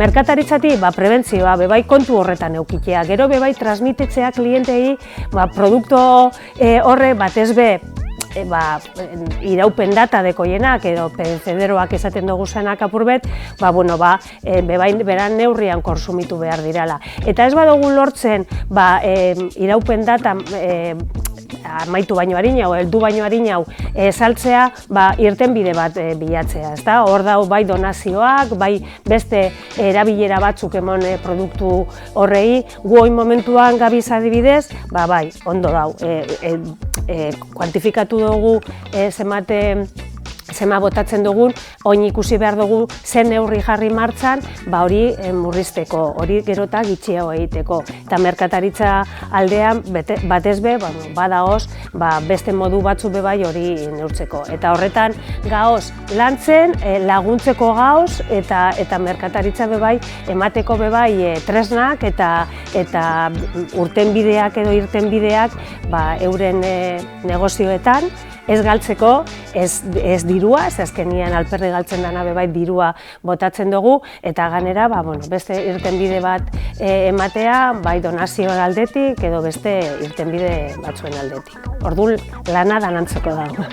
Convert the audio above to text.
merkataritzatik prebentzioa, bebai kontu horretan eukitea, gero bebai transmititzea klientei produktu horre batez be iraupen data dekoienak edo perecederoak esaten dugu zenak apurbet, beran neurrian konsumitu behar dirala. Eta ez badugu lortzen iraupen data amaitu baino harinau, heldu baino harinau saltzea, irtenbide bat bilatzea, ezta? Hor dau bai donazioak, bai beste erabilera batzuk emon produktu horrei, gu oin momentuan gabiz adibidez, bai, ondo dau, kuantifikatu dugu zema botatzen dugun, oin ikusi behar dugu zen neurri jarri martxan, hori murrizteko, hori gerota gitxiago egiteko. Eta merkataritza aldean, batez be, badaoz, beste modu batzu bebai hori neurtzeko. Eta horretan gaoz lantzen, laguntzeko gaoz, eta merkataritza bebai emateko bebai tresnak eta urtenbideak edo irtenbideak euren negozioetan, ez galtzeko, ez dirua, ez azkenian alperri galtzen dana bebai dirua botatzen dugu, eta ganera beste irtenbide bat ematea, bai donazioen aldetik edo beste irtenbide batzuen aldetik. Orduan lana danantzeko dago.